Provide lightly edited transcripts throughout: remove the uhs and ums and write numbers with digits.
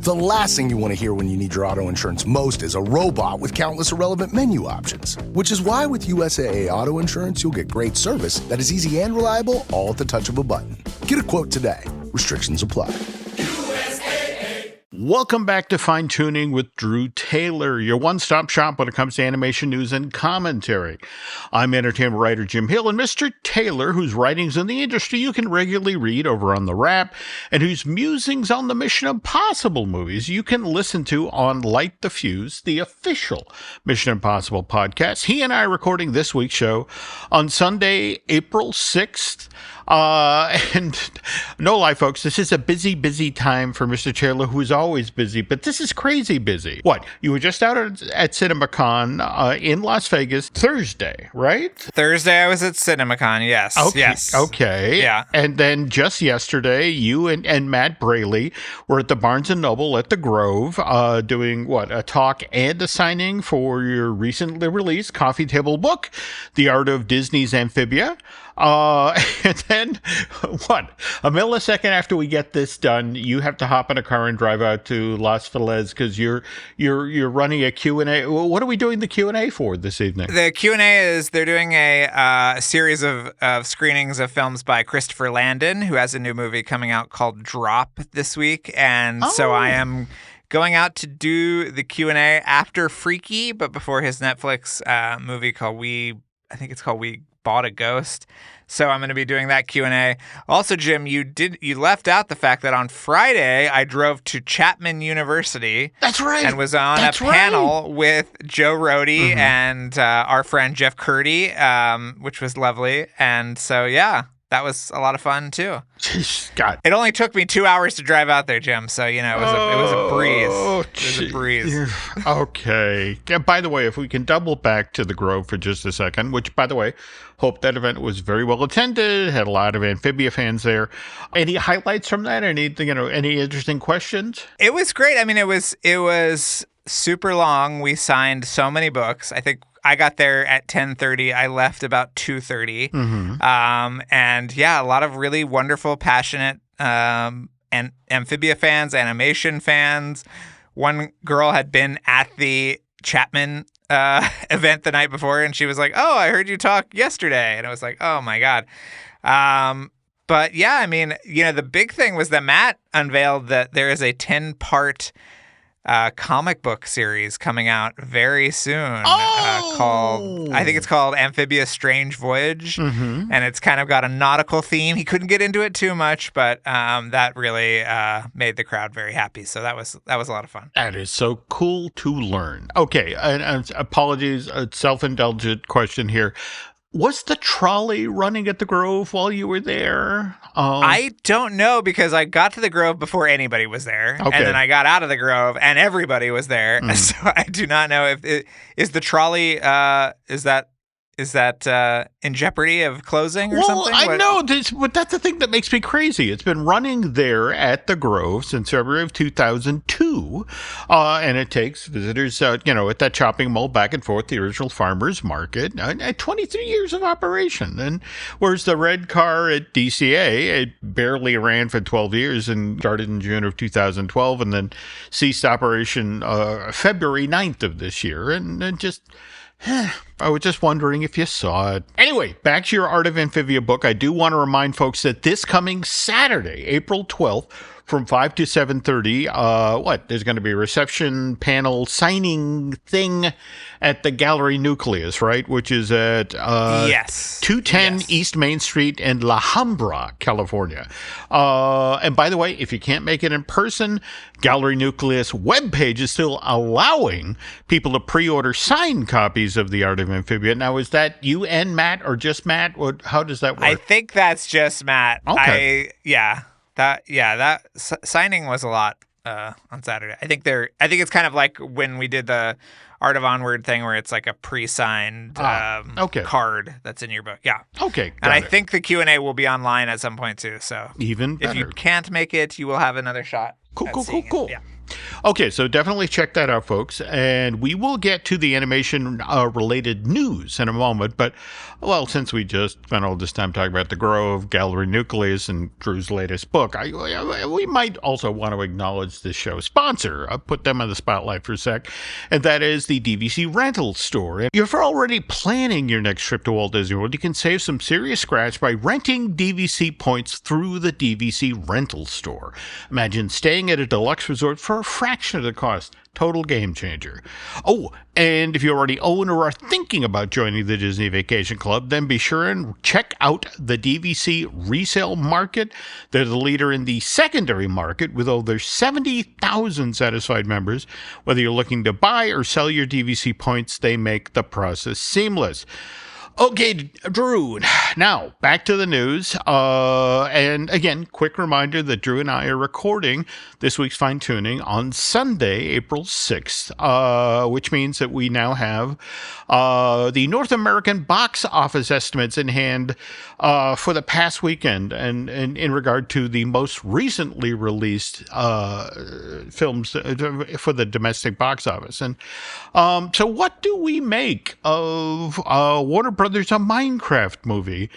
The last thing you want to hear when you need your auto insurance most is a robot with countless irrelevant menu options. Which is why with USAA Auto Insurance, you'll get great service that is easy and reliable, all at the touch of a button. Get a quote today. Restrictions apply. Welcome back to Fine Tooning with Drew Taylor, your one-stop shop when it comes to animation news and commentary. I'm entertainment writer Jim Hill, and Mr. Taylor, whose writings in the industry you can regularly read over on The Wrap, and whose musings on the Mission Impossible movies you can listen to on Light the Fuse, the official Mission Impossible podcast. He and I are recording this week's show on Sunday, April 6th. And no lie, folks, this is a busy, busy time for Mr. Taylor, who is always busy, but this is crazy busy. What? You were just out at CinemaCon in Las Vegas Thursday, right? Thursday I was at CinemaCon, yes. Okay. Yes. Okay. Yeah. And then just yesterday, you and Matt Braley were at the Barnes & Noble at the Grove doing, a talk and a signing for your recently released coffee table book, The Art of Disney's Amphibia. And then, a millisecond after we get this done, you have to hop in a car and drive out to Las Feliz because you're running a Q&A. What are we doing the Q&A for this evening? The Q&A is they're doing a series of screenings of films by Christopher Landon, who has a new movie coming out called Drop this week. And so I am going out to do the Q&A after Freaky, but before his Netflix movie called We Bought a Ghost. So I'm going to be doing that Q&A. Also, Jim, you left out the fact that on Friday I drove to Chapman University. That's right. And was on a panel with Joe Rohde and our friend Jeff Curdy, which was lovely. And so, yeah, that was a lot of fun too. God. It only took me 2 hours to drive out there, Jim. So, it was a breeze. It was a breeze. Okay. Yeah, by the way, if we can double back to the Grove for just a second, which, by the way, hope that event was very well attended, had a lot of Amphibia fans there. Any highlights from that? Any interesting questions? It was great. I mean, it was super long. We signed so many books. I think I got there at 10:30. I left about 2:30. And yeah, a lot of really wonderful, passionate and Amphibia fans, animation fans. One girl had been at the Chapman event the night before, and she was like, "Oh, I heard you talk yesterday," and I was like, "Oh my god." But yeah, I mean, the big thing was that Matt unveiled that there is a 10-part comic book series coming out very soon called, I think it's called Amphibia Strange Voyage, and it's kind of got a nautical theme. He couldn't get into it too much, but that really made the crowd very happy. So that was a lot of fun. That is so cool to learn. Okay, and apologies, a self-indulgent question here. Was the trolley running at the Grove while you were there? I don't know, because I got to the Grove before anybody was there. Okay. And then I got out of the Grove and everybody was there. So I do not know is the trolley, is that in jeopardy of closing or something? Well, I know this, but that's the thing that makes me crazy. It's been running there at the Grove since February of 2002, and it takes visitors, at that shopping mall back and forth, the original farmers market, 23 years of operation. And whereas the red car at DCA, it barely ran for 12 years and started in June of 2012, and then ceased operation February 9th of this year, and just... I was just wondering if you saw it. Anyway, back to your Art of Amphibia book. I do want to remind folks that this coming Saturday, April 12th, from 5 to 7:30, there's going to be a reception panel signing thing at the Gallery Nucleus, right? Which is at 210 East Main Street in La Habra, California. And by the way, if you can't make it in person, Gallery Nucleus webpage is still allowing people to pre-order signed copies of The Art of Amphibia. Now, is that you and Matt, or just Matt? How does that work? I think that's just Matt. Okay. That signing was a lot on Saturday. I think it's kind of like when we did the Art of Onward thing, where it's like a pre-signed card that's in your book. Yeah. Okay. And I think the Q&A will be online at some point too. So even better. If you can't make it, you will have another shot. Cool. Yeah. Okay, so definitely check that out, folks. And we will get to the animation-related news in a moment. But, well, since we just spent all this time talking about The Grove, Gallery Nucleus, and Drew's latest book, we might also want to acknowledge this show's sponsor. I'll put them on the spotlight for a sec. And that is the DVC Rental Store. If you're already planning your next trip to Walt Disney World, you can save some serious scratch by renting DVC points through the DVC Rental Store. Imagine staying at a deluxe resort for a fraction of the cost. Total game changer. Oh, and if you already own or are thinking about joining the Disney Vacation Club, then be sure and check out the DVC resale market. They're the leader in the secondary market with over 70,000 satisfied members. Whether you're looking to buy or sell your DVC points, they make the process seamless. Okay, Drew, now back to the news. And again, quick reminder that Drew and I are recording this week's Fine Tooning on Sunday, April 6th, which means that we now have the North American box office estimates in hand for the past weekend and in regard to the most recently released films for the domestic box office. And so what do we make of Warner Brothers' a Minecraft movie?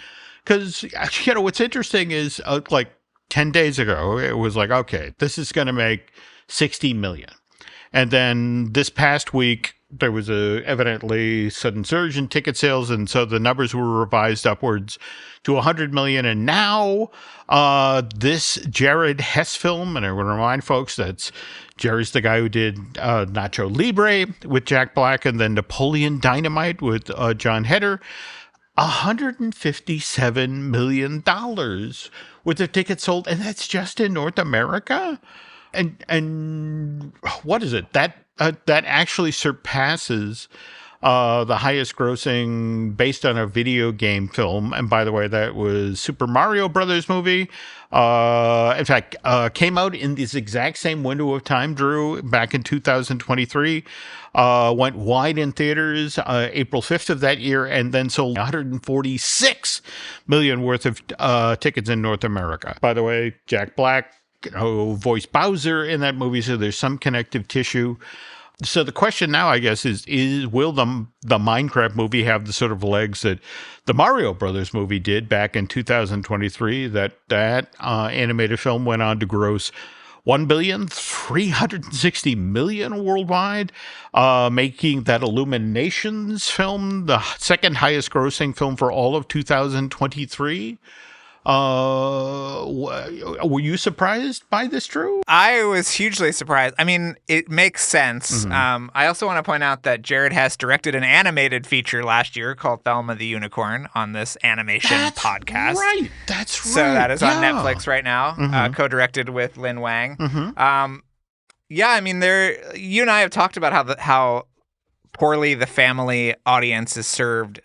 Because, what's interesting is like 10 days ago, it was like, okay, this is going to make 60 million. And then this past week, there was evidently sudden surge in ticket sales, and so the numbers were revised upwards to 100 million. And now this Jared Hess film, and I want to remind folks that Jerry's the guy who did Nacho Libre with Jack Black and then Napoleon Dynamite with John Heder, $157 million worth of tickets sold, and that's just in North America. And what is it? That actually surpasses the highest grossing based on a video game film. And by the way, that was Super Mario Brothers movie. In fact, came out in this exact same window of time, Drew, back in 2023. Went wide in theaters April 5th of that year, and then sold 146 million worth of tickets in North America. By the way, Jack Black voiced Bowser in that movie, so there's some connective tissue. So the question now, I guess, is will the Minecraft movie have the sort of legs that the Mario Brothers movie did back in 2023? That animated film went on to gross $1.36 billion worldwide, making that Illuminations film the second highest grossing film for all of 2023. Were you surprised by this, Drew? I was hugely surprised. I mean, it makes sense. Mm-hmm. I also want to point out that Jared Hess directed an animated feature last year called Thelma the Unicorn on this animation podcast. That's right. So that is on Netflix right now, Mm-hmm. Co-directed with Lin Wang. Mm-hmm. Yeah, I mean, you and I have talked about how poorly the family audience is served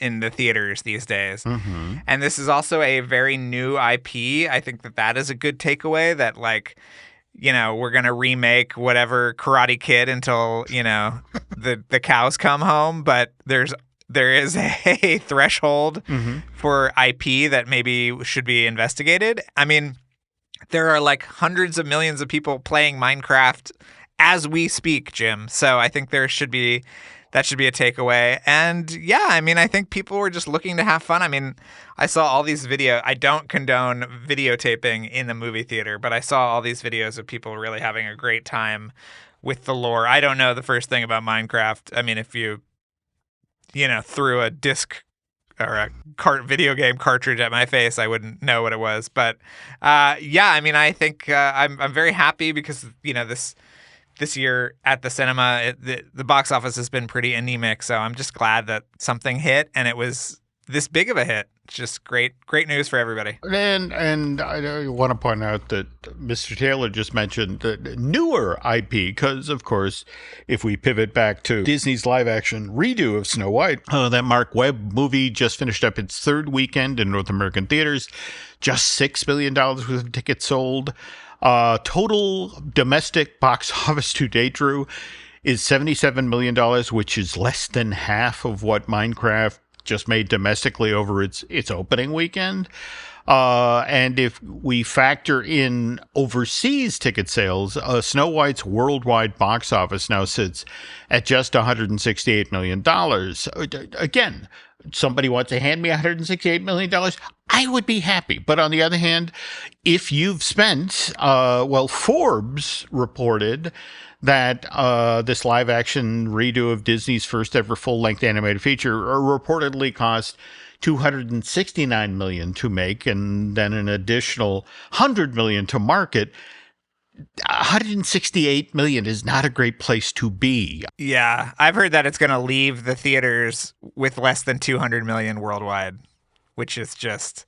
in the theaters these days. Mm-hmm. And this is also a very new IP. I think that is a good takeaway, that we're going to remake whatever Karate Kid until, the cows come home. But there is a threshold Mm-hmm. for IP that maybe should be investigated. I mean, there are like hundreds of millions of people playing Minecraft as we speak, Jim. So I think that should be a takeaway. And yeah, I mean, I think people were just looking to have fun. I mean, I saw all these videos. I don't condone videotaping in the movie theater, but I saw all these videos of people really having a great time with the lore. I don't know the first thing about Minecraft. I mean, if you threw a disc or a video game cartridge at my face, I wouldn't know what it was. But yeah, I mean, I think I'm very happy because, this year at the cinema, the box office has been pretty anemic. So I'm just glad that something hit and it was this big of a hit. It's just great news for everybody. And I want to point out that Mr. Taylor just mentioned the newer IP, because, of course, if we pivot back to Disney's live-action redo of Snow White, that Mark Webb movie just finished up its third weekend in North American theaters, just $6 million worth of tickets sold. Total domestic box office to date, Drew, is $77 million, which is less than half of what Minecraft just made domestically over its opening weekend. And if we factor in overseas ticket sales, Snow White's worldwide box office now sits at just $168 million. Again, somebody wants to hand me $168 million, I would be happy. But on the other hand, if you've spent, Forbes reported that this live-action redo of Disney's first-ever full-length animated feature reportedly cost $269 million to make, and then an additional $100 million to market. $168 million is not a great place to be. Yeah, I've heard that it's going to leave the theaters with less than $200 million worldwide, which is just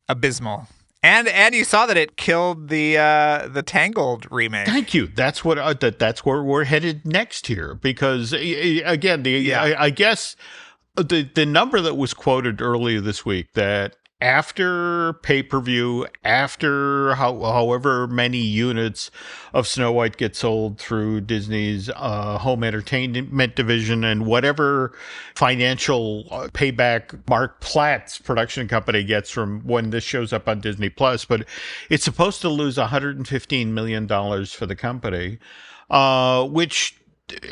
abysmal. And you saw that it killed the Tangled remake. Thank you. That's what that's where we're headed next here, because again, I guess the number that was quoted earlier this week, that after pay-per-view, after however many units of Snow White get sold through Disney's home entertainment division and whatever financial payback Mark Platt's production company gets from when this shows up on Disney Plus, but it's supposed to lose $115 million for the company, which,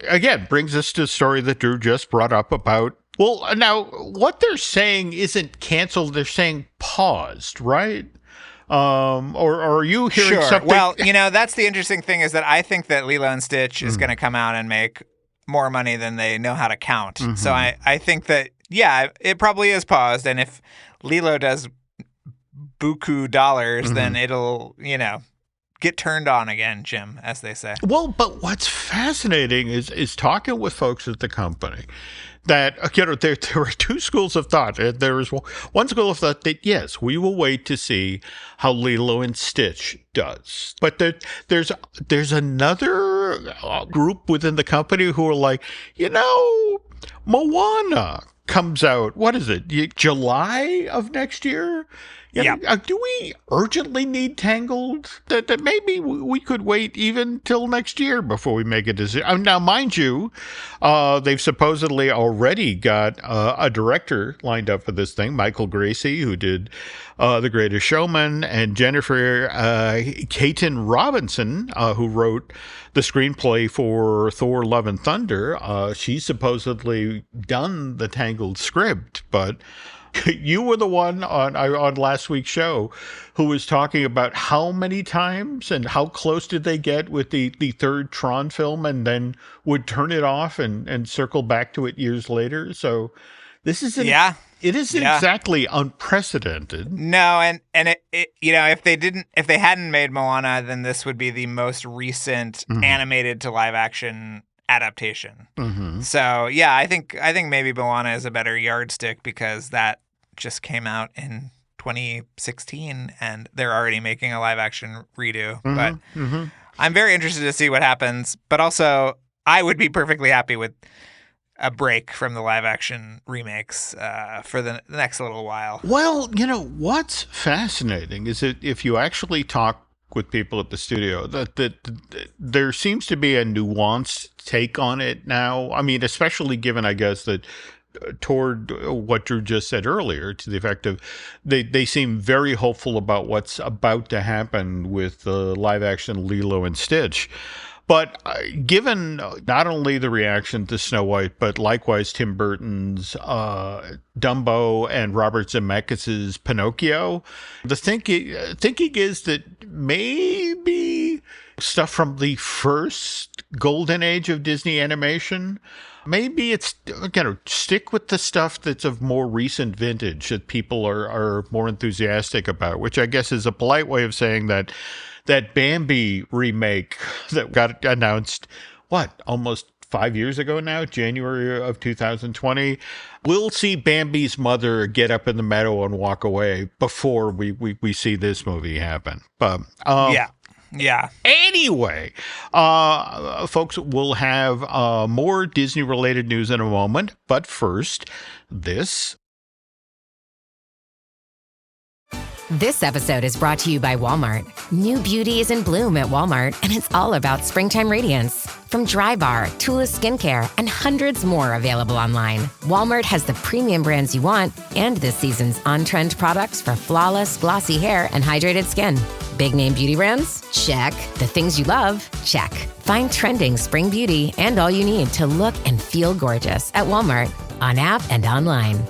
again, brings us to the story that Drew just brought up about. Well, now, what they're saying isn't canceled. They're saying paused, right? Or are you hearing something? Well, that's the interesting thing, is that I think that Lilo and Stitch is going to come out and make more money than they know how to count. Mm-hmm. So I think that, it probably is paused. And if Lilo does buku dollars, then it'll, get turned on again, Jim, as they say. Well, but what's fascinating is talking with folks at the company that, there are two schools of thought. There is one school of thought that, yes, we will wait to see how Lilo and Stitch does. But there's another group within the company who are like, Moana comes out, what is it, July of next year? Yeah. Do we urgently need Tangled? That maybe we could wait even till next year before we make a decision. Now, mind you, they've supposedly already got a director lined up for this thing, Michael Gracie, who did The Greatest Showman, and Jennifer Caton Robinson, who wrote the screenplay for Thor: Love and Thunder. She's supposedly done the Tangled script, but you were the one on last week's show who was talking about how many times and how close did they get with the third Tron film, and then would turn it off and circle back to it years later. So this is it isn't exactly unprecedented. No, and it if they hadn't made Moana, then this would be the most recent animated to live action adaptation. Mm-hmm. So I think maybe Moana is a better yardstick, because that just came out in 2016 and they're already making a live action redo. But I'm very interested to see what happens. But also, I would be perfectly happy with a break from the live action remakes for the next little while. Well, what's fascinating is that if you actually talk with people at the studio, that there seems to be a nuanced take on it now. I mean, especially given, I guess, that toward what Drew just said earlier, to the effect of they seem very hopeful about what's about to happen with the live action Lilo and Stitch. But given not only the reaction to Snow White, but likewise Tim Burton's Dumbo and Robert Zemeckis' Pinocchio, the thinking is that maybe stuff from the first golden age of Disney animation, maybe it's, stick with the stuff that's of more recent vintage that people are more enthusiastic about, which I guess is a polite way of saying that Bambi remake that got announced, almost 5 years ago now, January of 2020, we'll see Bambi's mother get up in the meadow and walk away before we see this movie happen. But yeah. Anyway, folks, we'll have more Disney-related news in a moment. But first, this. This episode is brought to you by Walmart. New beauty is in bloom at Walmart, and it's all about springtime radiance. From Drybar, Tula Skincare, and hundreds more available online, Walmart has the premium brands you want and this season's on-trend products for flawless, glossy hair and hydrated skin. Big name beauty brands? Check. The things you love? Check. Find trending spring beauty and all you need to look and feel gorgeous at Walmart, on app and online.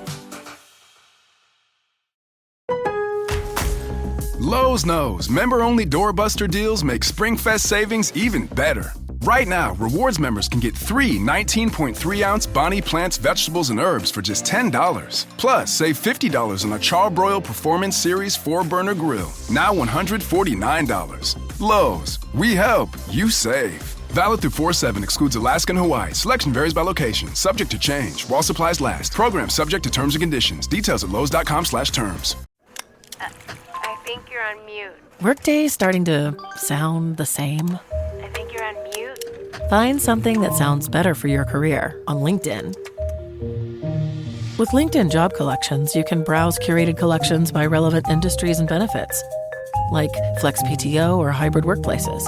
Lowe's knows member-only doorbuster deals make SpringFest savings even better. Right now, rewards members can get 3 19.3-ounce Bonnie Plants vegetables and herbs for just $10. Plus, save $50 on a Charbroil Performance Series 4-burner grill, now $149. Lowe's, we help, you save. Valid through 4/7, excludes Alaska and Hawaii. Selection varies by location, subject to change, while supplies last. Program subject to terms and conditions. Details at lowes.com/terms. I think you're on mute. Workday starting to sound the same? I think you're on mute. Find something that sounds better for your career on LinkedIn. With LinkedIn Job Collections, you can browse curated collections by relevant industries and benefits, like flex PTO or hybrid workplaces,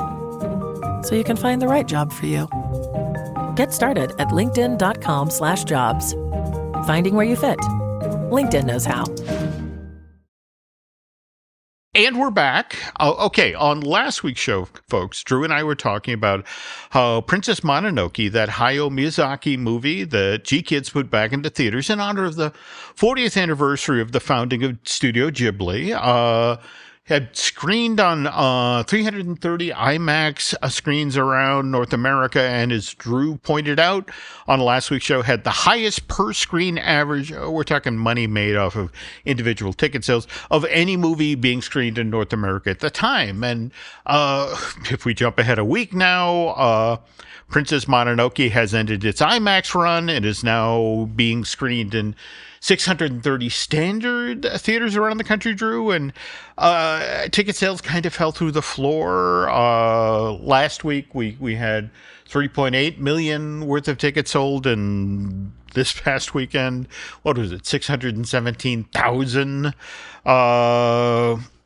so you can find the right job for you. Get started at linkedin.com/jobs. Finding where you fit. LinkedIn knows how. And we're back. Okay, on last week's show, folks, Drew and I were talking about how Princess Mononoke, that Hayao Miyazaki movie that G-Kids put back into theaters in honor of the 40th anniversary of the founding of Studio Ghibli, had screened on 330 IMAX screens around North America, and as Drew pointed out on last week's show, had the highest per-screen average, we're talking money made off of individual ticket sales, of any movie being screened in North America at the time. And if we jump ahead a week now, Princess Mononoke has ended its IMAX run and is now being screened in 630 standard theaters around the country, Drew, and ticket sales kind of fell through the floor. Last week, we had 3.8 million worth of tickets sold, and this past weekend, what was it, 617,000?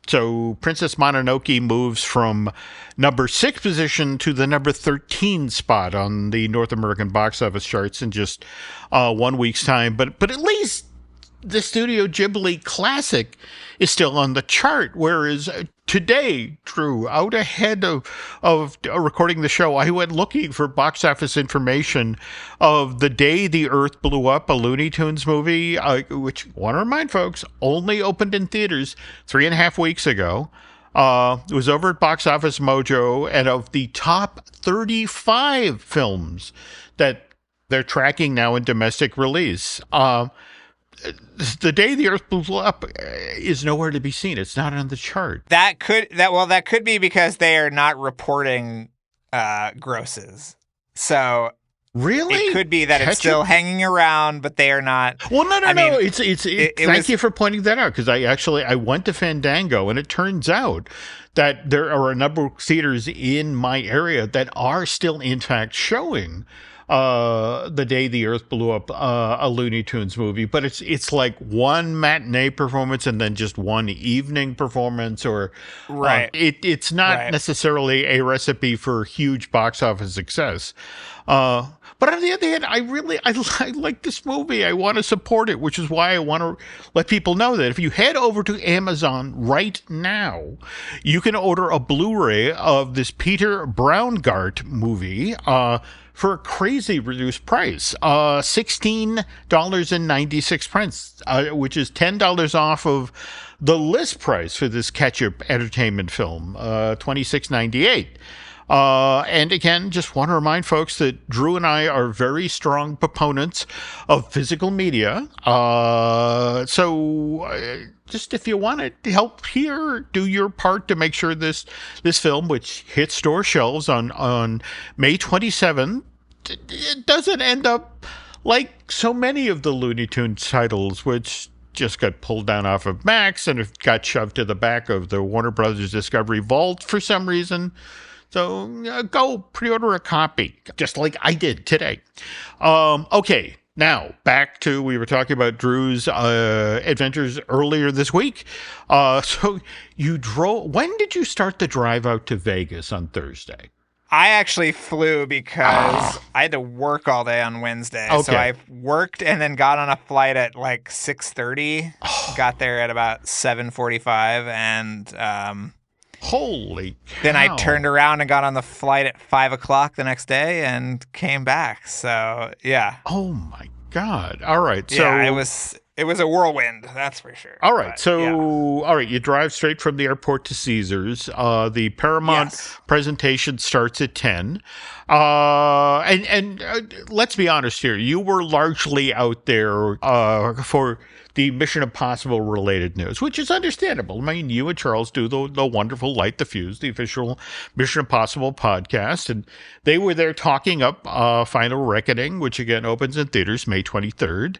So Princess Mononoke moves from number 6 position to the number 13 spot on the North American box office charts in just 1 week's time. But at least the Studio Ghibli classic is still on the chart, whereas today, Drew, out ahead of recording the show, I went looking for box office information of The Day the Earth Blew Up, a Looney Tunes movie, which, I want to remind folks, only opened in theaters 3.5 weeks ago. It was over at Box Office Mojo, and of the top 35 films that they're tracking now in domestic release, The Day the Earth Blew Up is nowhere to be seen. It's not on the chart. That could be because they are not reporting grosses. So really, it could be that it's still hanging around, but they are not. Well, no. Thank you for pointing that out, because I went to Fandango, and it turns out that there are a number of theaters in my area that are still in fact showing The Day the Earth Blew Up, a Looney Tunes movie, but it's like one matinee performance and then just one evening performance, or right. It's not necessarily a recipe for huge box office success. But on the other hand, I like this movie. I want to support it, which is why I want to let people know that if you head over to Amazon right now, you can order a Blu-ray of this Peter Braungart movie for a crazy reduced price, $16.96, which is $10 off of the list price for this catch-up entertainment film, $26.98. And again, just want to remind folks that Drew and I are very strong proponents of physical media. So just if you want to help here, do your part to make sure this film, which hits store shelves on May 27th, it doesn't end up like so many of the Looney Tunes titles, which just got pulled down off of Max and got shoved to the back of the Warner Brothers Discovery vault for some reason. So go pre-order a copy, just like I did today. Okay, Now, back to, we were talking about Drew's adventures earlier this week. So you drove, when did you start the drive out to Vegas on Thursday? I actually flew because I had to work all day on Wednesday. Okay. So I worked and then got on a flight at like 6:30. Got there at about 7:45, and Holy cow. then I turned around and got on the flight at 5 o'clock the next day and came back. So yeah. Oh my God. All right. So Yeah, it was a whirlwind, that's for sure. all right. But, So, yeah. all right. You drive straight from the airport to Caesars. The Paramount Yes. presentation starts at 10. And let's be honest here. You were largely out there for the Mission Impossible related news, which is understandable. I mean, you and Charles do the wonderful Light the Fuse, the official Mission Impossible podcast, and they were there talking up Final Reckoning, which again opens in theaters May 23rd,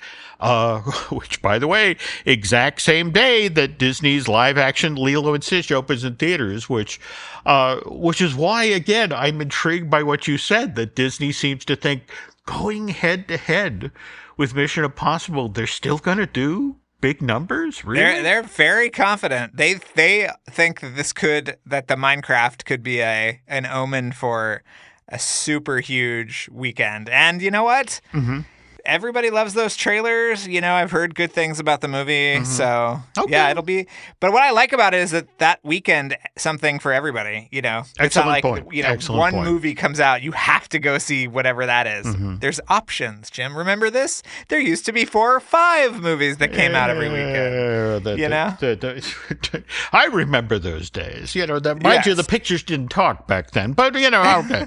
which, by the way, exact same day that Disney's live-action Lilo and Stitch opens in theaters, which is why, again, I'm intrigued by what you said, that Disney seems to think going head-to-head with Mission Impossible, they're still going to do big numbers? Really? They're very confident. They think that that the Minecraft could be an omen for a super huge weekend. And you know what? Mm-hmm. Everybody loves those trailers. You know, I've heard good things about the movie. So, yeah, it'll be. But what I like about it is that weekend, something for everybody. You know, it's not like, you know, Excellent one point. movie comes out, you have to go see whatever that is. There's options, Jim. Remember this? There used to be 4 or 5 movies that came out every weekend. You know? I remember those days. You know, mind you, the pictures didn't talk back then. But, you know, okay.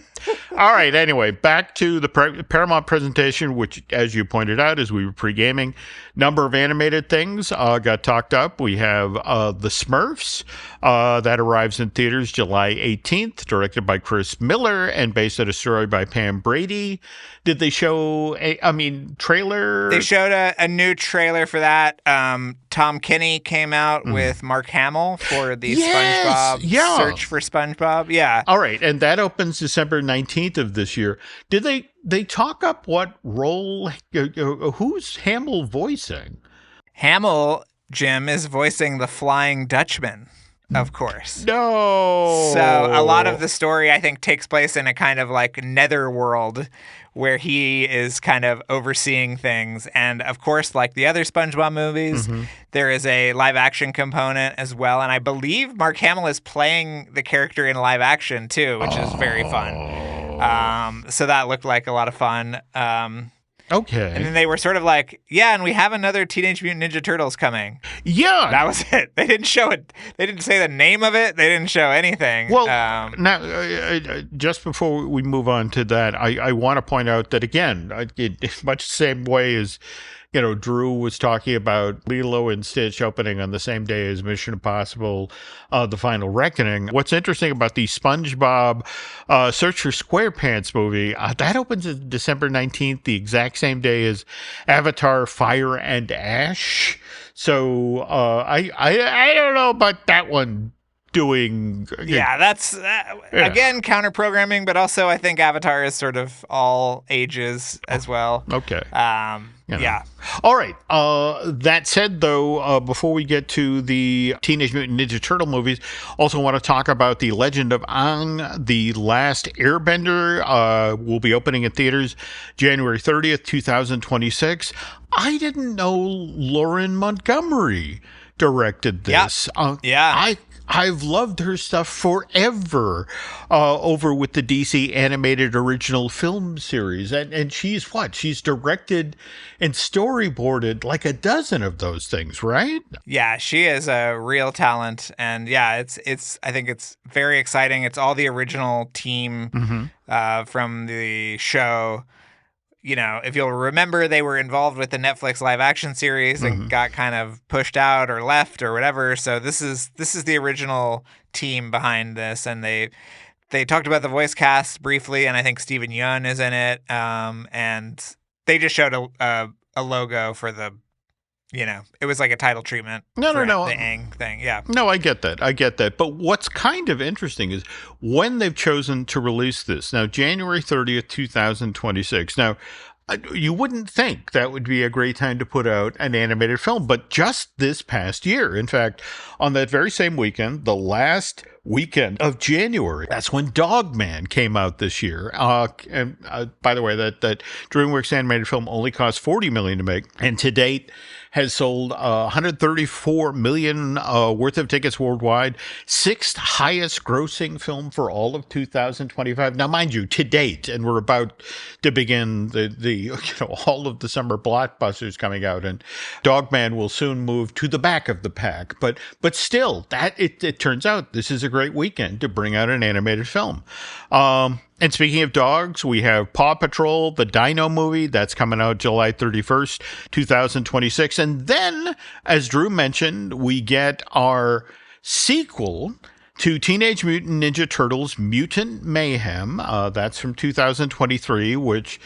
All right, anyway, back to the Paramount presentation, which, as you pointed out, as we were pre-gaming, number of animated things got talked up. We have the Smurfs that arrives in theaters July 18th, directed by Chris Miller and based on a story by Pam Brady. Did they show trailer? They showed a new trailer for that. Tom Kenny came out with Mark Hamill for the SpongeBob Search for SpongeBob. Yeah. All right, and that opens December 19th of this year. Did they talk up what role? Who's Hamill voicing? Hamill, Jim, is voicing the Flying Dutchman, of course. No. So a lot of the story, I think, takes place in a kind of like netherworld where he is kind of overseeing things. And of course, like the other SpongeBob movies, there is a live action component as well. And I believe Mark Hamill is playing the character in live action too, which is very fun. So that looked like a lot of fun. Okay. And then they were sort of like, yeah, and we have another Teenage Mutant Ninja Turtles coming. Yeah. That was it. They didn't show it. They didn't say the name of it. They didn't show anything. Well, now, just before we move on to that, I want to point out that, again, in much the same way as, you know, Drew was talking about Lilo and Stitch opening on the same day as Mission Impossible, The Final Reckoning. What's interesting about the SpongeBob Search for SquarePants movie, that opens on December 19th, the exact same day as Avatar Fire and Ash. So I don't know about that one doing. Yeah, that's, again, counter-programming, but also I think Avatar is sort of all ages as well. Okay. Yeah. All right. That said, though, before we get to the Teenage Mutant Ninja Turtle movies, also want to talk about The Legend of Aang, The Last Airbender. Will be opening in theaters January 30th, 2026. I didn't know Lauren Montgomery directed this. I've loved her stuff forever over with the DC animated original film series. And she's She's directed and storyboarded like a dozen of those things, right? Yeah, she is a real talent. And yeah, I think it's very exciting. It's all the original team from the show. You know, if you'll remember, they were involved with the Netflix live action series and got kind of pushed out or left or whatever. So this is the original team behind this, and they talked about the voice cast briefly, and I think Steven Yeun is in it. And they just showed a logo for the, you know, it was like a title treatment. No. The Aang thing. Yeah. No, I get that. But what's kind of interesting is when they've chosen to release this. Now, January 30th, 2026. Now, You wouldn't think that would be a great time to put out an animated film, but just this past year, in fact, on that very same weekend, the last weekend of January, that's when Dogman came out this year. And by the way, that DreamWorks animated film only cost $40 million to make, and to date has sold 134 million worth of tickets worldwide, sixth highest grossing film for all of 2025. Now, mind you, to date, and we're about to begin the all of the summer blockbusters coming out, and Dogman will soon move to the back of the pack. But still, that it turns out this is a great weekend to bring out an animated film. And speaking of dogs, we have Paw Patrol, the Dino movie, that's coming out July 31st, 2026. And then, as Drew mentioned, we get our sequel to Teenage Mutant Ninja Turtles Mutant Mayhem. That's from 2023, which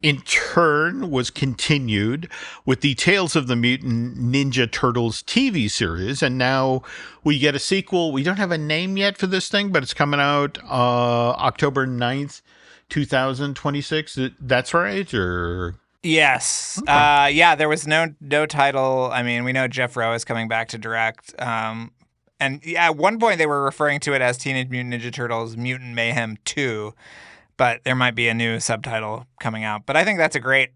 in turn was continued with the Tales of the Mutant Ninja Turtles TV series. And now we get a sequel. We don't have a name yet for this thing, but it's coming out October 9th, 2026. That's right? Or... Yes. Okay. Yeah, there was no title. I mean, we know Jeff Rowe is coming back to direct. And yeah, at one point they were referring to it as Teenage Mutant Ninja Turtles Mutant Mayhem 2. But there might be a new subtitle coming out. But I think that's a great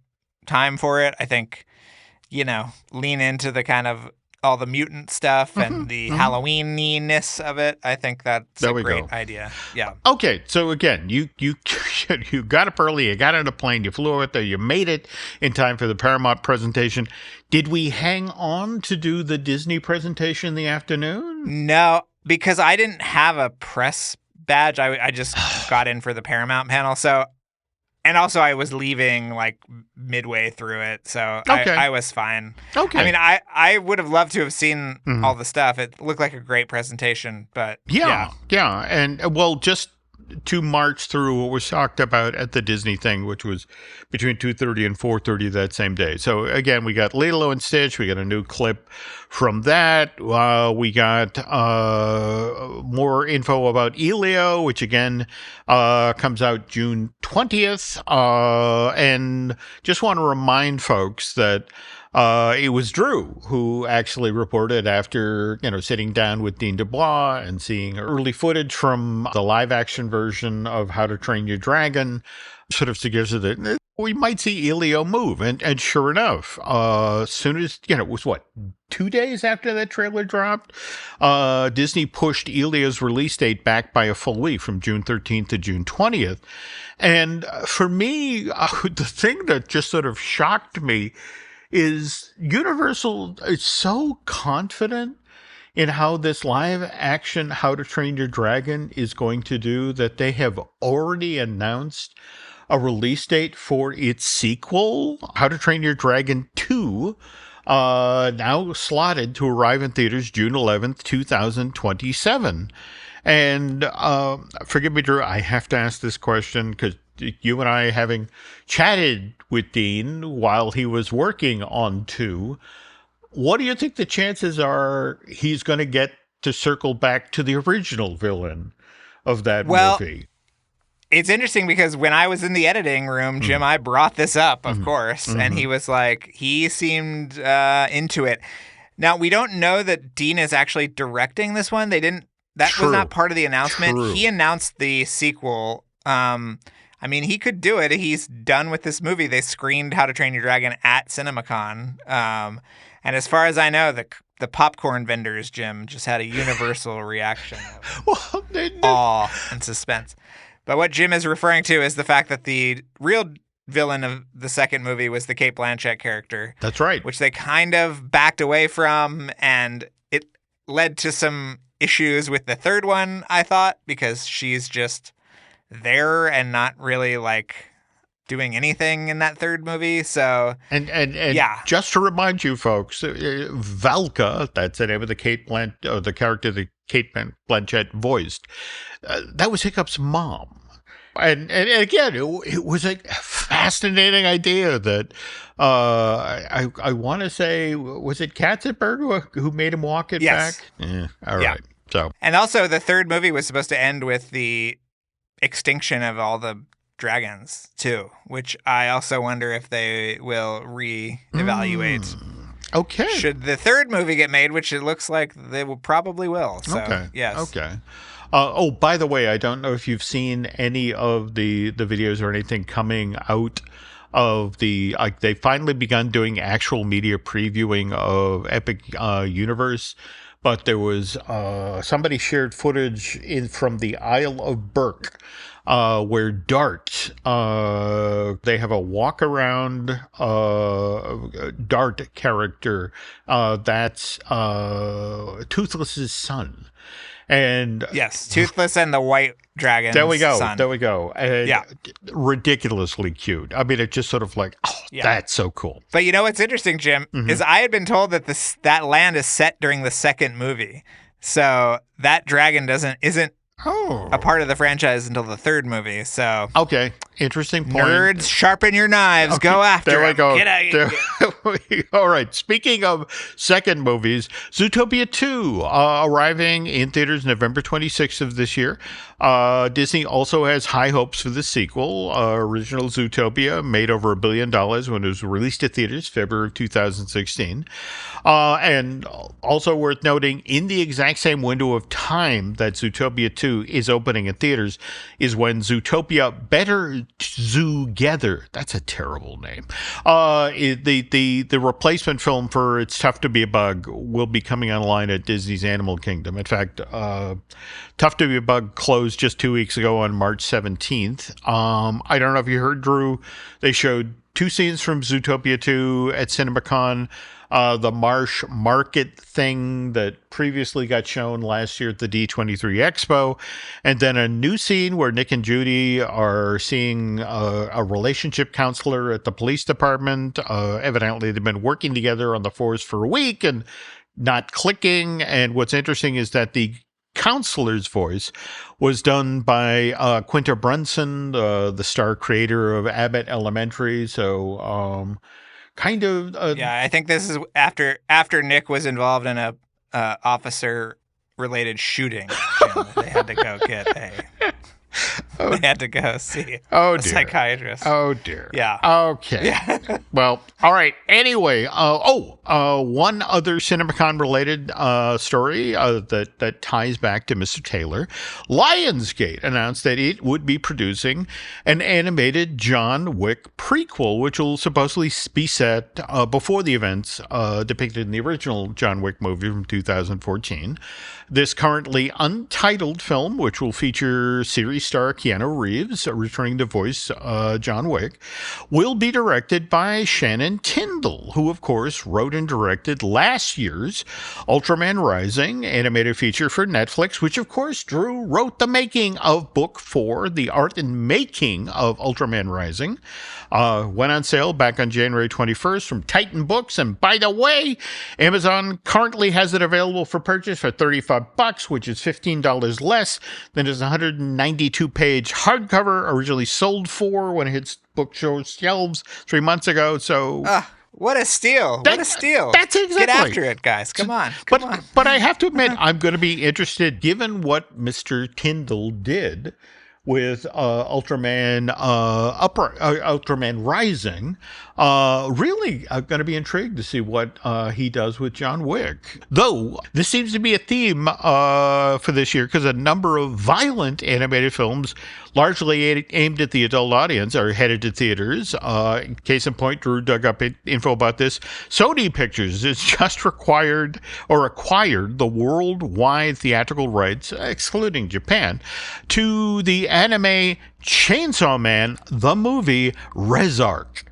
time for it. I think, lean into the kind of all the mutant stuff and the Halloween-ness of it. I think that's a great idea. Yeah. Okay, so again, you got up early, you got on a plane, you flew out there, you made it in time for the Paramount presentation. Did we hang on to do the Disney presentation in the afternoon? No, because I didn't have a press badge. I just got in for the Paramount panel. So, and also I was leaving like midway through it. So okay. I was fine. Okay. I mean, I would have loved to have seen all the stuff. It looked like a great presentation, but yeah. And well, just to march through what was talked about at the Disney thing, which was between 2:30 and 4:30 that same day. So again, we got Lilo and Stitch. We got a new clip from that. We got more info about Elio, which again comes out June 20th. And just want to remind folks that it was Drew who actually reported after, sitting down with Dean DuBois and seeing early footage from the live action version of How to Train Your Dragon, sort of suggested that we might see Elio move. And sure enough, as soon as, it was 2 days after that trailer dropped, Disney pushed Elio's release date back by a full week from June 13th to June 20th. And for me, the thing that just sort of shocked me is Universal is so confident in how this live action How to Train Your Dragon is going to do that they have already announced a release date for its sequel, How to Train Your Dragon 2, now slotted to arrive in theaters June 11th, 2027. And forgive me, Drew, I have to ask this question because you and I, having chatted with Dean while he was working on 2, what do you think the chances are he's going to get to circle back to the original villain of that movie? It's interesting because when I was in the editing room, Jim, I brought this up, of course, and he was like, he seemed into it. Now, we don't know that Dean is actually directing this one. That was not part of the announcement. True. He announced the sequel. I mean, he could do it. He's done with this movie. They screened How to Train Your Dragon at CinemaCon. And as far as I know, the popcorn vendors, Jim, just had a universal reaction of awe and suspense. But what Jim is referring to is the fact that the real villain of the second movie was the Cate Blanchett character. That's right. Which they kind of backed away from, and it led to some issues with the third one, I thought, because she's just there and not really doing anything in that third movie. So and yeah, just to remind you folks, Valka, that's the name of the the character that Cate Blanchett voiced, that was Hiccup's mom. And again, it was a fascinating idea that I want to say, was it Katzenberg who made him walk it back? Yeah. All right. So, and also the third movie was supposed to end with the extinction of all the dragons too, which I also wonder if they will reevaluate. Okay. Should the third movie get made, which it looks like they will probably will. So, Okay. yes. Okay. Oh, by the way, I don't know if you've seen any of the videos or anything coming out of they've finally begun doing actual media previewing of Epic Universe, but there was somebody shared footage from the Isle of Berk, where Dart, they have a walk around Dart character that's Toothless's son. And yes, Toothless and the White Dragon. There we go. Son. There we go. And yeah, ridiculously cute. I mean, it's just sort of like, that's so cool. But you know what's interesting, Jim, is I had been told that that land is set during the second movie, so that dragon isn't a part of the franchise until the third movie. So okay, interesting point. Nerds, sharpen your knives. Okay, go after there we him. go. Get out of here. All right. Speaking of second movies, Zootopia 2 arriving in theaters November 26th of this year. Disney also has high hopes for the sequel. Original Zootopia made over $1 billion when it was released to theaters February of 2016. And also worth noting, in the exact same window of time that Zootopia 2 is opening in theaters is when Zootopia Better Zoogether, that's a terrible name, the replacement film for It's Tough to Be a Bug will be coming online at Disney's Animal Kingdom. In fact, Tough to Be a Bug closed just 2 weeks ago on March 17th. I don't know if you heard, Drew, they showed 2 scenes from Zootopia 2 at CinemaCon. The Marsh Market thing that previously got shown last year at the D23 Expo, and then a new scene where Nick and Judy are seeing a relationship counselor at the police department. Evidently, they've been working together on the force for a week and not clicking. And what's interesting is that the counselor's voice was done by Quinta Brunson, the star creator of Abbott Elementary. So, kind of. Yeah, I think this is after Nick was involved in a officer-related shooting. They had to go get they had to go see a psychiatrist. Oh, dear. Yeah. Okay. Yeah. Well, all right. Anyway, one other CinemaCon-related story that ties back to Mr. Taylor. Lionsgate announced that it would be producing an animated John Wick prequel, which will supposedly be set before the events depicted in the original John Wick movie from 2014. This currently untitled film, which will feature series star Keanu Reeves returning to voice John Wick, will be directed by Shannon Tyndall, who, of course, wrote and directed last year's Ultraman Rising animated feature for Netflix, which, of course, Drew wrote the making of Book 4, The Art and Making of Ultraman Rising. Went on sale back on January 21st from Titan Books. And by the way, Amazon currently has it available for purchase for $35, which is $15 less than its 192-page hardcover originally sold for when it hits bookstore shelves 3 months ago. So, what a steal! What a steal! That's exactly. Get after it, guys! Come on! But I have to admit, I'm going to be interested, given what Mr. Tyndall did with Ultraman Rising. Really going to be intrigued to see what he does with John Wick. Though, this seems to be a theme for this year because a number of violent animated films, largely aimed at the adult audience, are headed to theaters. Case in point, Drew dug up info about this. Sony Pictures has just acquired the worldwide theatrical rights, excluding Japan, to the anime Chainsaw Man, the movie Rezark.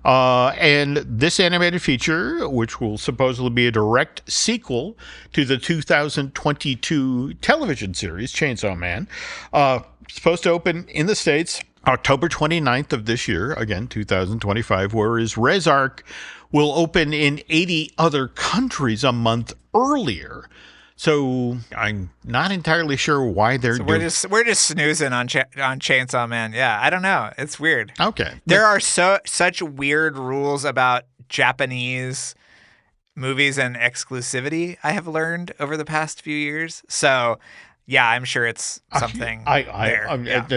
And this animated feature, which will supposedly be a direct sequel to the 2022 television series Chainsaw Man, supposed to open in the States October 29th of this year, again, 2025, whereas Rezark will open in 80 other countries a month earlier. So I'm not entirely sure why they're doing. We're just snoozing on Chainsaw Man. Yeah, I don't know. It's weird. Okay. There are such weird rules about Japanese movies and exclusivity, I have learned over the past few years. So, yeah, I'm sure it's something there.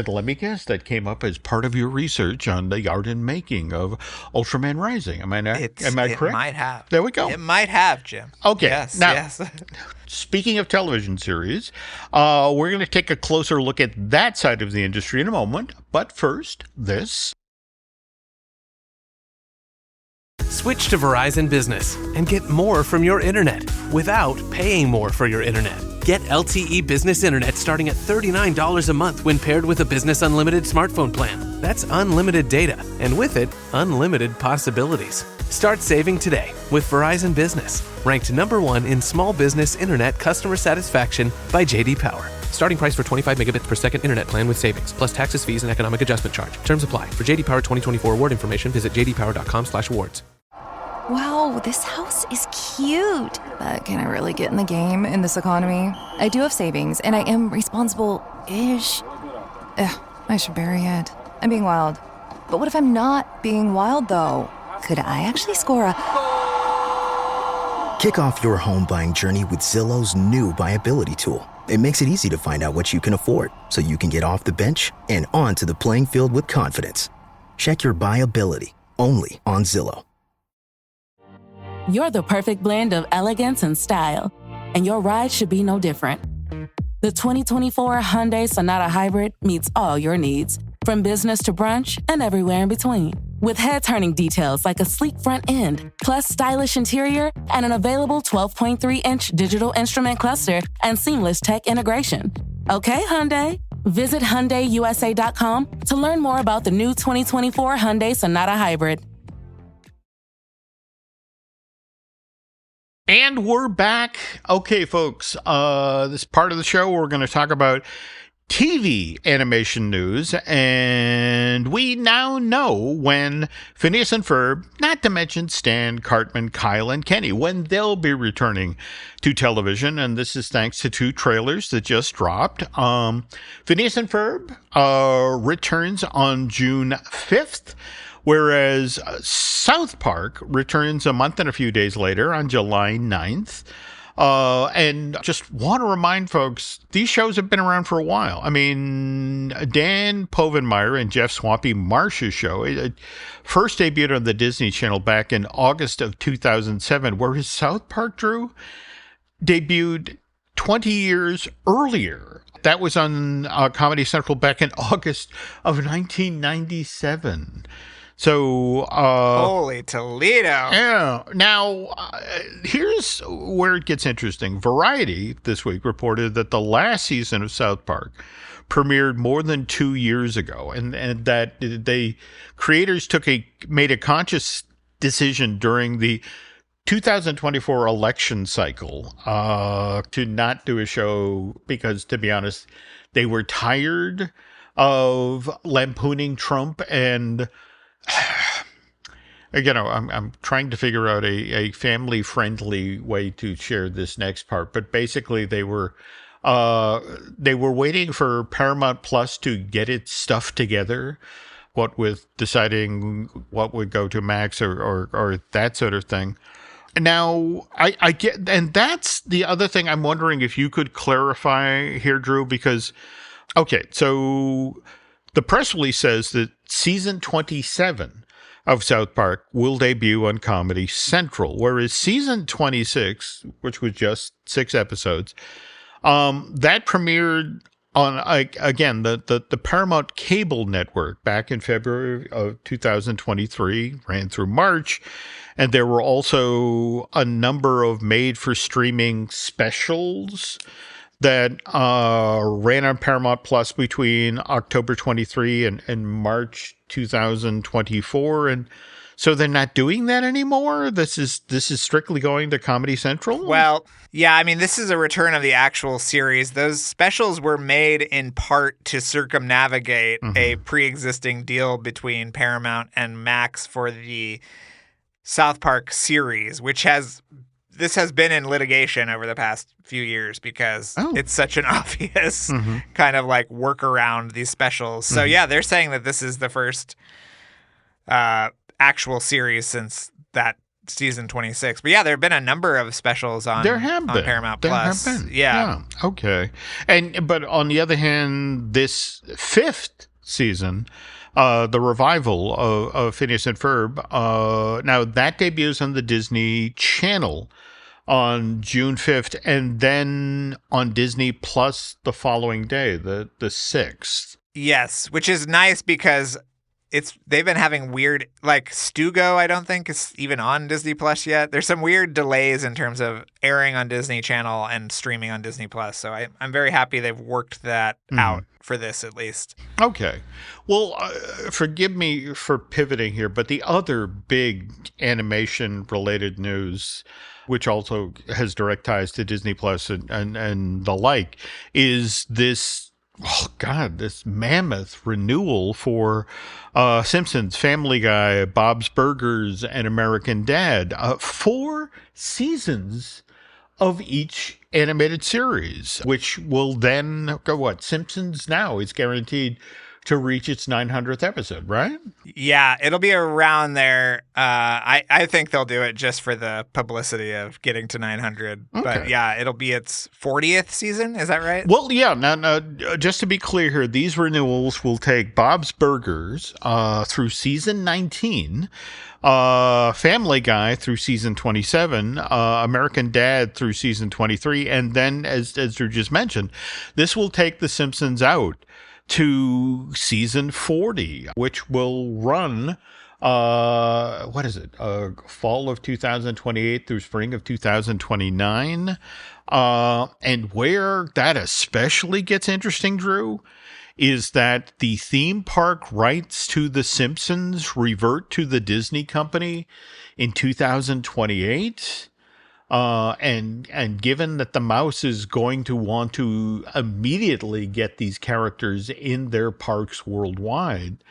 Let me guess, that came up as part of your research on the art and making of Ultraman Rising. Am I correct? It might have. There we go. It might have, Jim. Okay. Yes, Now, yes. speaking of television series, we're going to take a closer look at that side of the industry in a moment. But first, this. Switch to Verizon Business and get more from your internet without paying more for your internet. Get LTE Business Internet starting at $39 a month when paired with a Business Unlimited smartphone plan. That's unlimited data, and with it, unlimited possibilities. Start saving today with Verizon Business, ranked #1 in small business internet customer satisfaction by J.D. Power. Starting price for 25 megabits per second internet plan with savings, plus taxes, fees, and economic adjustment charge. Terms apply. For J.D. Power 2024 award information, visit jdpower.com/awards. Wow, this house is cute. But can I really get in the game in this economy? I do have savings, and I am responsible-ish. I should bury it. I'm being wild. But what if I'm not being wild, though? Could I actually score a... Kick off your home buying journey with Zillow's new BuyAbility tool. It makes it easy to find out what you can afford, so you can get off the bench and onto the playing field with confidence. Check your BuyAbility, only on Zillow. You're the perfect blend of elegance and style, and your ride should be no different. The 2024 Hyundai Sonata Hybrid meets all your needs, from business to brunch and everywhere in between. With head-turning details like a sleek front end, plus stylish interior, and an available 12.3-inch digital instrument cluster and seamless tech integration. Okay, Hyundai. Visit HyundaiUSA.com to learn more about the new 2024 Hyundai Sonata Hybrid. And we're back. Okay, folks, this part of the show, we're going to talk about TV animation news, and we now know when Phineas and Ferb, not to mention Stan, Cartman, Kyle, and Kenny, when they'll be returning to television, and this is thanks to 2 trailers that just dropped. Phineas and Ferb returns on June 5th, whereas South Park returns a month and a few days later on July 9th. And just want to remind folks, these shows have been around for a while. I mean, Dan Povenmire and Jeff Swampy Marsh's show, it first debuted on the Disney Channel back in August of 2007, whereas South Park, Drew, debuted 20 years earlier. That was on Comedy Central back in August of 1997. So, holy Toledo. Yeah. Now, here's where it gets interesting. Variety this week reported that the last season of South Park premiered more than 2 years ago, and that the creators made a conscious decision during the 2024 election cycle to not do a show because, to be honest, they were tired of lampooning Trump and... You know, I'm trying to figure out a family-friendly way to share this next part, but basically they were waiting for Paramount Plus to get its stuff together, what with deciding what would go to Max or that sort of thing. Now, I get, and that's the other thing I'm wondering if you could clarify here, Drew, because, okay, so the press release says that season 27 of South Park will debut on Comedy Central, whereas season 26, which was just 6 episodes, that premiered on, again, the Paramount Cable Network back in February of 2023, ran through March, and there were also a number of made-for-streaming specials that ran on Paramount Plus between October 23 and March 2024, and so they're not doing that anymore. This is strictly going to Comedy Central. Well, yeah, I mean, this is a return of the actual series. Those specials were made in part to circumnavigate a pre-existing deal between Paramount and Max for the South Park series, which has been in litigation over the past few years because it's such an obvious kind of like work around these specials. So yeah, they're saying that this is the first actual series since that season 26. But yeah, there have been a number of specials on Paramount Plus. Yeah. Okay. But on the other hand, this 5th season, the revival of Phineas and Ferb, now that debuts on the Disney Channel on June 5th, and then on Disney Plus the following day, the 6th. Yes, which is nice because they've been having weird, like Stugo, I don't think is even on Disney Plus yet. There's some weird delays in terms of airing on Disney Channel and streaming on Disney Plus. So I'm very happy they've worked that out for this, at least. Okay. Well, forgive me for pivoting here, but the other big animation-related news, which also has direct ties to Disney Plus and the like, is this mammoth renewal for Simpsons, Family Guy, Bob's Burgers, and American Dad. 4 seasons of each animated series, which will then go, Simpsons now is guaranteed to reach its 900th episode, right? Yeah, it'll be around there. I think they'll do it just for the publicity of getting to 900. Okay. But yeah, it'll be its 40th season. Is that right? Well, yeah. Now, just to be clear here, these renewals will take Bob's Burgers through season 19, Family Guy through season 27, American Dad through season 23, and then, as Drew just mentioned, this will take The Simpsons out to season 40, which will run, fall of 2028 through spring of 2029. And where that especially gets interesting, Drew, is that the theme park rights to The Simpsons revert to the Disney company in 2028. And given that the mouse is going to want to immediately get these characters in their parks worldwide,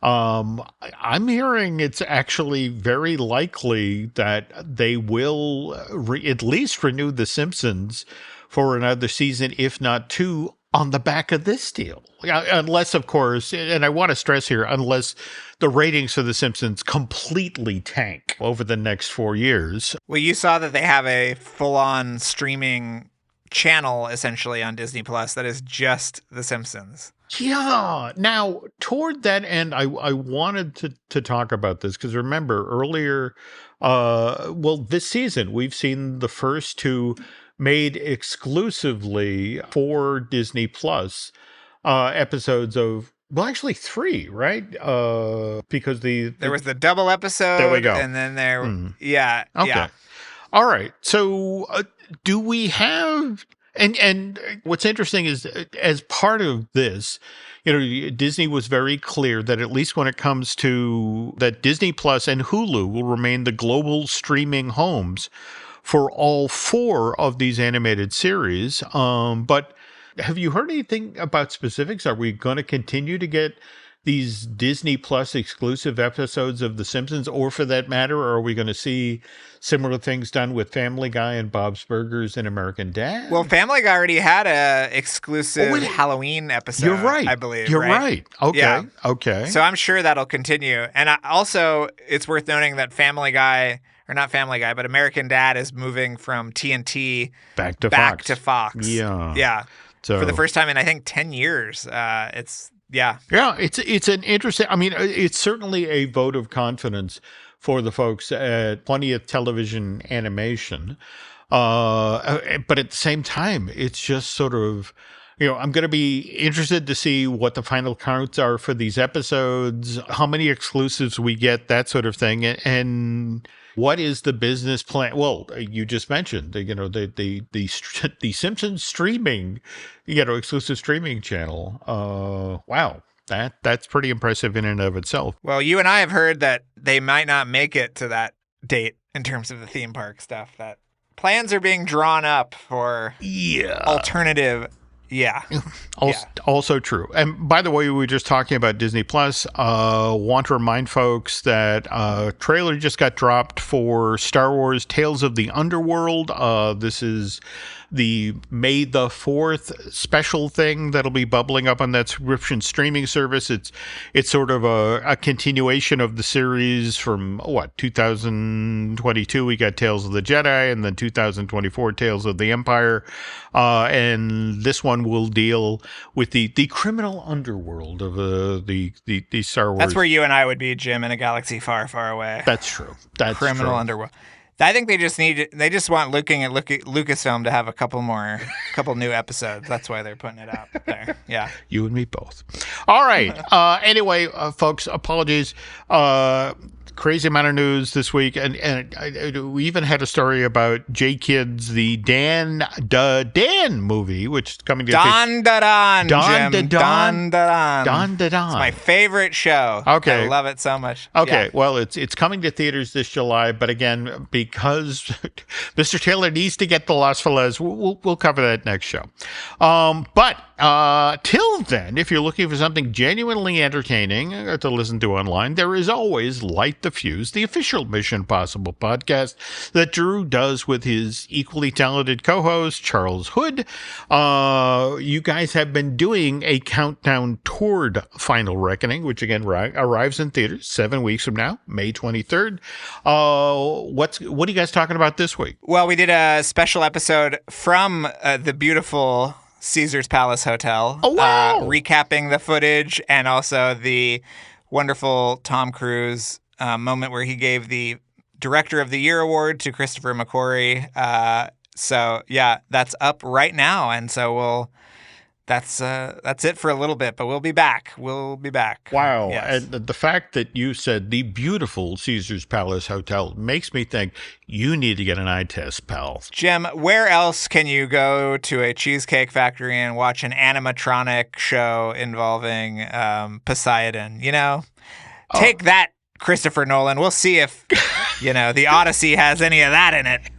I'm hearing it's actually very likely that they will at least renew The Simpsons for another season, if not 2, on the back of this deal. Unless, of course, and I want to stress here, unless the ratings for The Simpsons completely tank over the next 4 years. Well, you saw that they have a full-on streaming channel, essentially, on Disney Plus that is just The Simpsons. Yeah. Now, toward that end, I wanted to talk about this, because remember, earlier, this season, we've seen the first 2 made exclusively for Disney Plus episodes of, well, actually 3, right? Because there was the double episode. There we go. And then there, yeah. Okay. Yeah. All right. So do we have, and what's interesting is, as part of this, Disney was very clear that at least when it comes to that, Disney Plus and Hulu will remain the global streaming homes for all 4 of these animated series. But have you heard anything about specifics? Are we going to continue to get these Disney Plus exclusive episodes of The Simpsons, or for that matter, are we going to see similar things done with Family Guy and Bob's Burgers and American Dad? Well, Family Guy already had a exclusive Halloween episode. You're right. I believe. You're right. Okay. Yeah. Okay. So I'm sure that'll continue. And also, it's worth noting that Family Guy, or not Family Guy, but American Dad is moving from TNT back to Fox. Yeah. Yeah. So, for the first time in, I think, 10 years. It's an interesting, it's certainly a vote of confidence for the folks at 20th Television Animation. But at the same time, it's just sort of, I'm going to be interested to see what the final counts are for these episodes, how many exclusives we get, that sort of thing. And what is the business plan? Well, you just mentioned, the Simpsons streaming, exclusive streaming channel. Wow. That's pretty impressive in and of itself. Well, you and I have heard that they might not make it to that date in terms of the theme park stuff, that plans are being drawn up for alternative. Yeah. Also true. And by the way, we were just talking about Disney Plus. Want to remind folks that trailer just got dropped for Star Wars Tales of the Underworld. This is the May the 4th special thing that'll be bubbling up on that subscription streaming service. It's sort of a continuation of the series from 2022 we got Tales of the Jedi, and then 2024 Tales of the Empire, and this one will deal with the criminal underworld of the Star Wars. That's where you and I would be, Jim, in a galaxy far, far away. That's true. That's criminal true. Underworld. I think they just want looking at Lucasfilm to have a couple new episodes. That's why they're putting it out there. Yeah. You and me both. All right. Anyway, folks, apologies. Crazy amount of news this week, and we even had a story about J-Kids, the Dan movie, which is coming to Don Da Don, Jim. Don Da Don. Don Da Don. It's my favorite show. Okay, I love it so much. Okay, yeah. Well, it's coming to theaters this July, but again, because Mr. Taylor needs to get the Las Feliz, we'll cover that next show. But till then, if you're looking for something genuinely entertaining to listen to online, there is always Light the Fuse, the official Mission Impossible podcast that Drew does with his equally talented co-host, Charles Hood. You guys have been doing a countdown toward Final Reckoning, which again arrives in theaters 7 weeks from now, May 23rd. What are you guys talking about this week? Well, we did a special episode from the beautiful Caesar's Palace Hotel. Oh, wow. Recapping the footage and also the wonderful Tom Cruise moment where he gave the Director of the Year award to Christopher McQuarrie. So yeah, that's up right now, and so that's it for a little bit, but we'll be back. Wow. Yes. And the fact that you said the beautiful Caesar's Palace Hotel makes me think you need to get an eye test, pal. Jim, where else can you go to a Cheesecake Factory and watch an animatronic show involving Poseidon? Take that, Christopher Nolan. We'll see if, the Odyssey has any of that in it.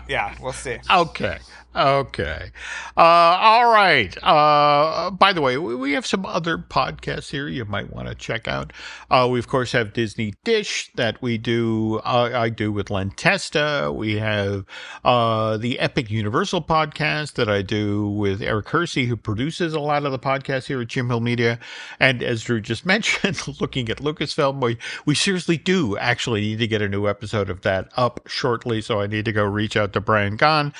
Yeah, we'll see. Okay. All right. By the way, we have some other podcasts here you might want to check out. We, of course, have Disney Dish that we do. I do with Len Testa. We have the Epic Universal podcast that I do with Eric Hersey, who produces a lot of the podcasts here at Jim Hill Media. And as Drew just mentioned, looking at Lucasfilm, we seriously do actually need to get a new episode of that up shortly. So I need to go reach out to Brian Gahn.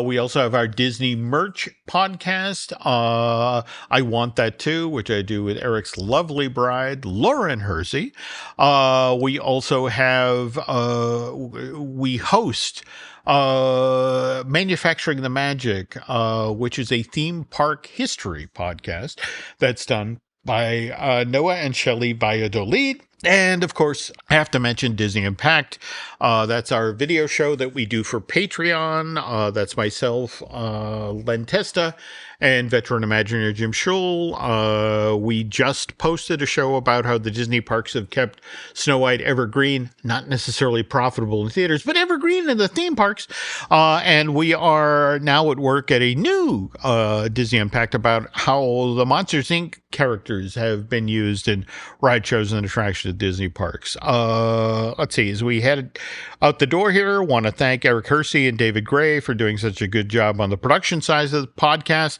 We also have our Disney merch podcast. I Want That Too, which I do with Eric's lovely bride, Lauren Hersey. We also have, we host Manufacturing the Magic, which is a theme park history podcast that's done by Noah and Shelley Valladolid. And, of course, I have to mention Disney Impact. That's our video show that we do for Patreon. That's myself, Len Testa, and veteran Imagineer Jim Schul. We just posted a show about how the Disney parks have kept Snow White evergreen, not necessarily profitable in theaters, but evergreen in the theme parks. And we are now at work at a new Disney Impact about how the Monsters, Inc. characters have been used in ride shows and attractions at Disney parks. Let's see, as we head out the door here, want to thank Eric Hersey and David Gray for doing such a good job on the production side of the podcast.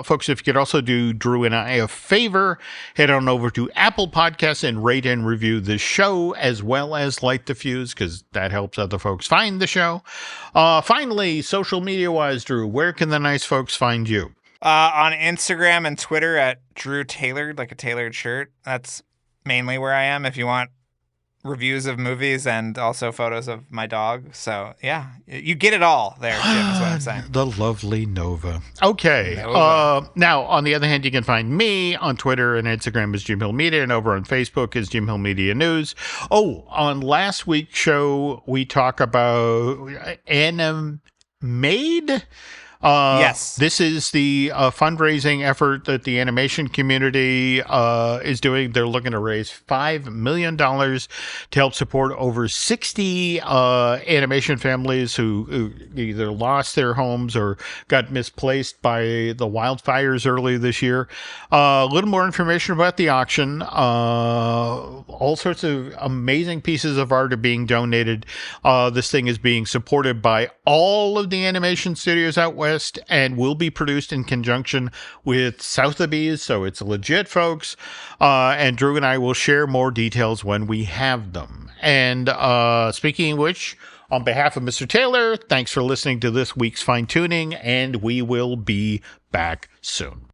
Folks, if you could also do Drew and I a favor, head on over to Apple Podcasts and rate and review the show, as well as Light the Fuse, because that helps other folks find the show. Finally, social media-wise, Drew, where can the nice folks find you? On Instagram and Twitter at Drew Tailored, like a tailored shirt. That's mainly where I am if you want reviews of movies and also photos of my dog. So, yeah, you get it all there, Jim, is what I'm saying. The lovely Nova. Okay. Nova. Now, on the other hand, you can find me on Twitter and Instagram as Jim Hill Media, and over on Facebook as Jim Hill Media News. On last week's show, we talk about Animade. Yes. This is the fundraising effort that the animation community is doing. They're looking to raise $5 million to help support over 60 animation families who either lost their homes or got misplaced by the wildfires earlier this year. A little more information about the auction All sorts of amazing pieces of art are being donated. This thing is being supported by all of the animation studios out west and will be produced in conjunction with Sotheby's. So it's legit, folks. And Drew and I will share more details when we have them. And speaking of which, on behalf of Mr. Taylor, thanks for listening to this week's Fine Tooning, and we will be back soon.